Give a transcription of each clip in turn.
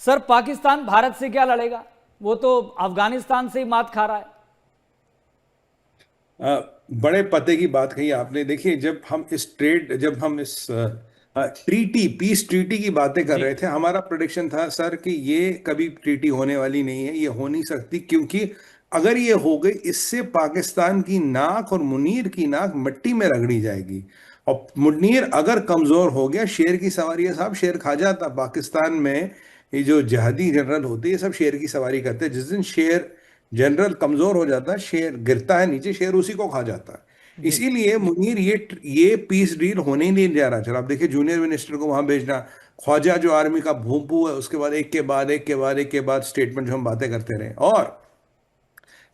Sir Pakistan Bharat से क्या लड़ेगा? वो तो अफगानिस्तान से ही मात खा रहा है। बड़े पते की बात कही आपने। देखिए, जब हम इस ट्रीटी पीस ट्रीटी की बातें कर जी। रहे थे, हमारा प्रोडिक्शन था सर कि ये कभी ट्रीटी होने वाली नहीं है, ये हो नहीं सकती, क्योंकि अगर ये हो गई, इससे पाकिस्तान की नाक और मुनीर की नाक मिट्टी में रगड़ी जाएगी। और मुनीर अगर कमजोर हो गया, शेर की सवारी है साहब, शेर खा जाता। पाकिस्तान में ये जो जिहादी जनरल होते हैं, ये सब शेर की सवारी करते हैं। जिस दिन शेर जनरल कमजोर हो जाता है, शेर गिरता है नीचे, शेर उसी को खा जाता है। जी। इसीलिए मुनीर, ये पीस डील होने ही नहीं जा रहा। चलो आप देखिए, जूनियर मिनिस्टर को वहां भेजना, ख्वाजा जो आर्मी का भूपू है, उसके बाद एक के बाद स्टेटमेंट जो हम बातें करते रहे। और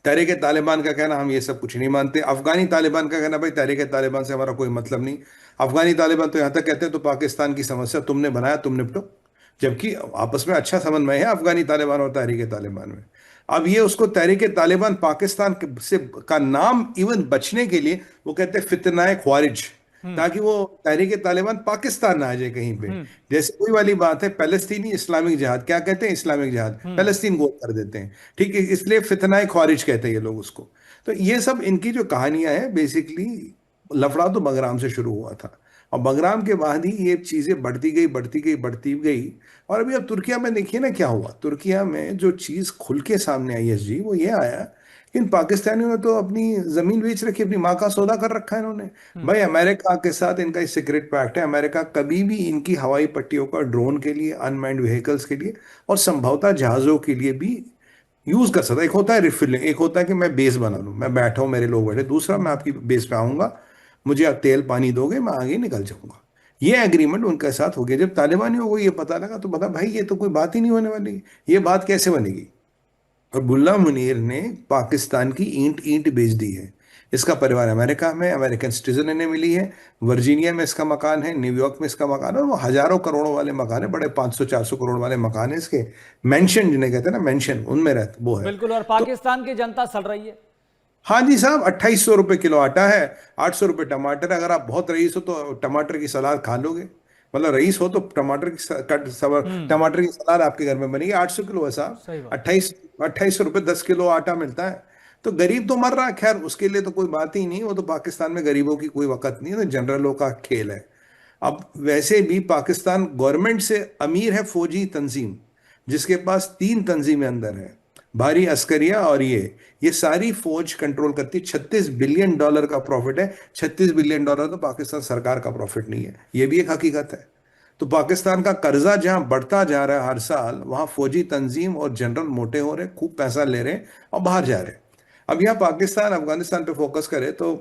तहरीक तालिबान का कहना, हम ये सब कुछ नहीं मानते। अफगानी तालिबान का कहना, भाई तहरीक तालिबान से हमारा कोई मतलब नहीं। अफगानी तालिबान तो यहाँ तक कहते हैं तो पाकिस्तान की समस्या तुमने बनाया, तुम निपटो। जबकि आपस में अच्छा समन्वय है अफगानी तालिबान और तहरीक तालिबान में। अब ये उसको तहरीक तालिबान पाकिस्तान से का नाम इवन बचने के लिए वो कहते हैं फितनाए ख्वारिज, हम्म। ताकि वो तहरीक तालिबान पाकिस्तान ना आ जाए कहीं पे। हम्म। जैसे वही वाली बात है, पैलेस्तीनी इस्लामिक जिहाद, क्या कहते हैं, इस्लामिक जिहाद, हम्म। पैलेस्तीन गोल कर देते हैं। ठीक है, इसलिए फितनाए ख्वारिज कहते हैं ये लोग उसको। तो ये सब इनकी जो कहानियां हैं, बेसिकली लफड़ा तो बगराम से शुरू हुआ था, और बगराम के बाद ही ये चीजें बढ़ती गई। और अभी अब तुर्किया में देखिए ना क्या हुआ। तुर्किया में जो चीज खुल के सामने आई एस जी, वो ये आया कि इन पाकिस्तानियों ने तो अपनी जमीन बेच रखी, अपनी माँ का सौदा कर रखा है इन्होंने। हम्म। भाई, अमेरिका के साथ इनका सीक्रेट पैक्ट है। अमेरिका कभी भी इनकी हवाई पट्टियों का ड्रोन के लिए, अनमैन्ड व्हीकल्स के लिए, और संभवतः जहाजों के लिए भी यूज कर सकता है। एक होता है रिफिलिंग, एक होता है कि मैं बेस बना लूं, मैं बैठा हूं, मेरे लोग बैठे। दूसरा, मैं आपकी बेस पे आऊंगा, मुझे आप तेल पानी दोगे, मैं आगे निकल जाऊंगा। ये एग्रीमेंट उनके साथ हो गया। जब तालिबानियों को ये पता लगा तो पता, भाई ये तो कोई बात ही नहीं होने वाली, ये बात कैसे बनेगी। और मुल्ला मुनीर ने पाकिस्तान की ईंट ईंट बेच दी है। इसका परिवार अमेरिका में, अमेरिकन सिटीजन इन्हें मिली है। वर्जीनिया में इसका मकान है, न्यूयॉर्क में इसका मकान है, और वो हजारों करोड़ों वाले मकान है, बड़े 500 400 करोड़ वाले मकान है इसके। मेंशन जिन्हें कहते हैं ना, मेंशन, उनमें रहता वो है। बिल्कुल। और तो पाकिस्तान की जनता सड़ रही है। हाँ जी साहब, 2800 रुपये किलो आटा है, 800 रुपये टमाटर है। अगर आप बहुत रईस हो तो टमाटर की सलाद खा लोगे। मतलब रईस हो तो हम्म। टमाटर की सलाद आपके घर में बनेगी। 800 किलो है साहब, सही बात। 2800 रुपये 10 किलो आटा मिलता है। तो गरीब तो मर रहा है, खैर उसके लिए तो कोई बात ही नहीं, वो तो पाकिस्तान में गरीबों की कोई वक़्त नहीं है, तो जनरलों का खेल है। अब वैसे भी पाकिस्तान गवर्नमेंट से अमीर है फौजी तंजीम, जिसके पास 3 तंजीमें अंदर है, भारी अस्करिया, और ये सारी फौज कंट्रोल करती है। $36 बिलियन का प्रॉफिट है। $36 बिलियन तो पाकिस्तान सरकार का प्रॉफिट नहीं है, ये भी एक हकीकत है। तो पाकिस्तान का कर्जा जहां बढ़ता जा रहा है हर साल, वहां फौजी तंजीम और जनरल मोटे हो रहे, खूब पैसा ले रहे हैं और बाहर जा रहे हैं। अब यहाँ पाकिस्तान अफगानिस्तान पे फोकस करे तो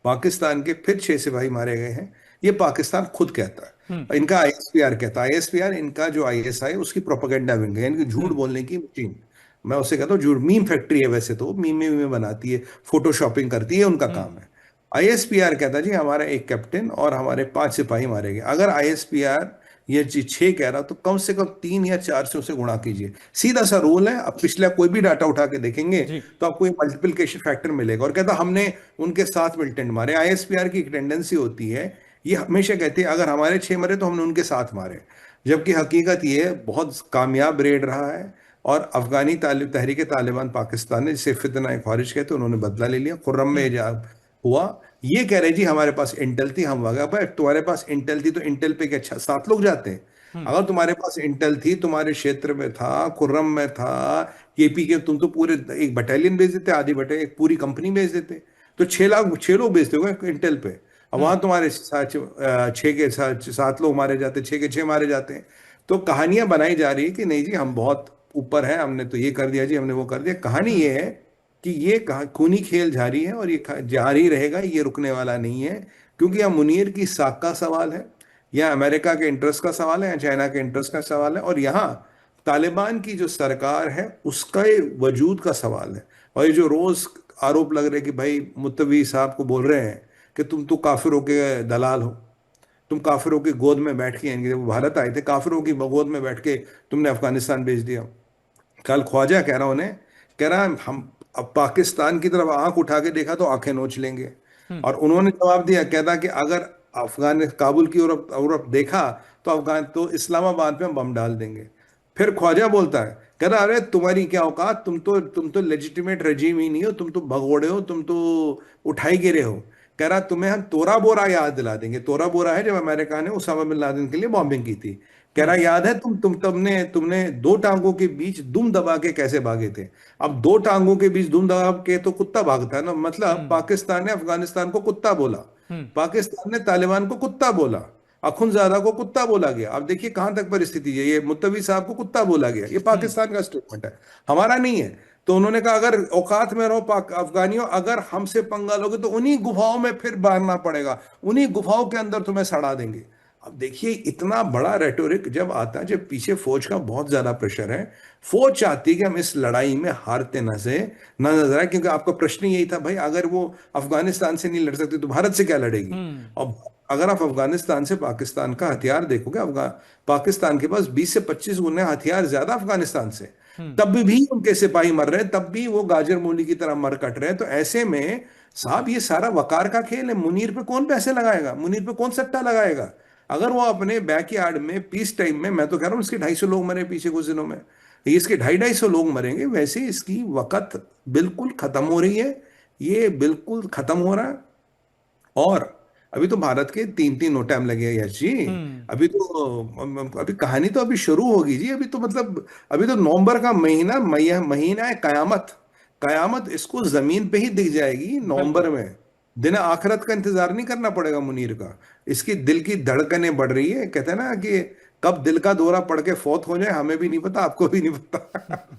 पाकिस्तान के फिर 6 सिपाही मारे गए हैं, ये पाकिस्तान खुद कहता हम्म। है। इनका आईएसपीआर कहता है। आईएसपीआर इनका जो आईएसआई, उसकी प्रोपेगेंडा विंग है, इनकी झूठ हम्म। बोलने की मशीन। मैं उसे कहता हूँ झूठ मीम फैक्ट्री है। वैसे तो मीम बनाती है, फोटोशॉपिंग करती है, उनका हम्म। काम है। आईएसपीआर कहता है जी हमारा एक कैप्टन और हमारे 5 सिपाही मारे गए। अगर आईएसपीआर ये चीज 6 कह रहा, तो कम से कम 3 या 4 से उसे गुणा कीजिए। सीधा सा रूल है। अब पिछला कोई भी डाटा उठा के देखेंगे जी। तो आपको एक मल्टीप्लिकेशन फैक्टर मिलेगा। और कहता हमने उनके साथ मिलिटेंट मारे। आईएसपीआर की एक टेंडेंसी होती है, ये हमेशा कहती है अगर हमारे 6 मरे तो हमने उनके साथ मारे। जबकि हकीकत ये बहुत कामयाब रेड रहा है। और तहरीक तालिबान पाकिस्तान ने, जिसे फितना ख्वारिज कहते हैं, उन्होंने बदला ले लिया। खुर्रम में हम्म। जब हुआ, ये कह रहे जी हमारे पास इंटेल थी, हम वगैरह। भाई तुम्हारे पास इंटेल थी तो इंटेल पे क्या 7 लोग जाते हैं? हम्म। अगर तुम्हारे पास इंटेल थी, तुम्हारे क्षेत्र में था, खुर्रम में था, केपी के, तुम तो पूरे एक बटालियन भेज देते, आधी बटालियन, एक पूरी कंपनी भेज देते। तो 6 लोग भेजते हो इंटेल पे। अब हम्म। वहां तुम्हारे 7 लोग मारे जाते, 6 के 6 मारे जाते हैं। तो कहानियां बनाई जा रही है कि नहीं जी हम बहुत ऊपर हैं, हमने तो ये कर दिया जी, हमने वो कर दिया। कहानी हम्म। ये है कि ये खूनी खेल जारी है, और ये जारी रहेगा, ये रुकने वाला नहीं है। क्योंकि यह मुनीर की साख का सवाल है, या अमेरिका के इंटरेस्ट का सवाल है, या चाइना के इंटरेस्ट का सवाल है, और यहाँ तालिबान की जो सरकार है उसका ये वजूद का सवाल है। और ये जो रोज आरोप लग रहे हैं कि भाई मुत्तवी साहब को बोल रहे हैं कि तुम तो काफिरों के दलाल हो, तुम काफिरों की गोद में बैठ के, यानी कि वो भारत आए थे, काफिरों की गोद में बैठ के तुमने अफगानिस्तान भेज दिया। कल ख्वाजा कह रहा उन्हें, कह रहा हम अब पाकिस्तान की तरफ आंख उठा के देखा तो आंखें नोच लेंगे। हम्म। और उन्होंने जवाब दिया, कहता कि अगर काबुल की ओर देखा तो अफगान तो इस्लामाबाद पे हम बम डाल देंगे। फिर ख्वाजा बोलता है, कह रहा अरे तुम्हारी क्या औकात, तुम तो लेजिटिमेट रजीम ही नहीं हो, तुम तो भगोड़े हो, तुम तो उठाई गिरे हो। कह रहा तुम्हें हम तोरा बोरा याद दिला देंगे। तोरा बोरा है जब अमेरिका ने उसामा बिन लादेन के लिए बॉम्बिंग की थी। कह रहा हम्म। याद है तुम तुमने तुमने दो टांगों के बीच दुम दबा के कैसे भागे थे। अब दो टांगों के बीच दुम दबा के तो कुत्ता भागता है ना, मतलब हम्म। पाकिस्तान ने अफगानिस्तान को कुत्ता बोला, हम्म। पाकिस्तान ने तालिबान को कुत्ता बोला, अखुनजादा को कुत्ता बोला गया। अब देखिए कहां तक परिस्थिति है, ये मुत्तवी साहब को कुत्ता बोला गया, ये हम्म। पाकिस्तान का स्टेटमेंट है, हमारा नहीं है। तो उन्होंने कहा अगर औकात में रहो पाक अफगानियों, अगर हमसे पंगा लोगे तो उन्हीं गुफाओं में फिर मारना पड़ेगा, उन्हीं गुफाओं के अंदर तुम्हें सड़ा देंगे। अब देखिए इतना बड़ा रेटोरिक जब आता है, जब पीछे फौज का बहुत ज्यादा प्रेशर है, फौज चाहती है कि हम इस लड़ाई में हारते न से ना नजर आए, क्योंकि आपका प्रश्न यही था भाई, अगर वो अफगानिस्तान से नहीं लड़ सकती तो भारत से क्या लड़ेगी। हम्म। अब अगर आप अफगानिस्तान से पाकिस्तान का हथियार देखोगे, अफगान पाकिस्तान के पास 20 से 25 गुना हथियार ज्यादा अफगानिस्तान से, हम्म। तब भी उनके सिपाही मर रहे हैं, तब भी वो गाजर मूली की तरह मर कट रहे हैं। तो ऐसे में साहब ये सारा वकार का खेल है। मुनीर पे कौन पैसे लगाएगा, मुनीर पे कौन सट्टा लगाएगा। अगर वो अपने बैकयार्ड में पीस टाइम में, मैं तो कह रहा हूँ इसके 250 लोग मरे पीछे कुछ दिनों में, ये इसके 250 लोग मरेंगे, वैसे इसकी वक़्त बिल्कुल खत्म हो रही है, ये बिल्कुल खत्म हो रहा है। और अभी तो भारत के 3-3 टाइम लगे हैं यश जी। हम्म। अभी तो अभी कहानी तो अभी शुरू होगी जी, अभी तो मतलब अभी तो नवंबर का महीना महीना है कयामत। कयामत इसको जमीन पे ही दिख जाएगी बिल्कुल। नवंबर में। दिन आखिरत का इंतजार नहीं करना पड़ेगा मुनीर का। इसकी दिल की धड़कनें बढ़ रही है, कहते हैं ना कि कब दिल का दौरा पड़ के फौत हो जाए हमें भी नहीं पता, आपको भी नहीं पता।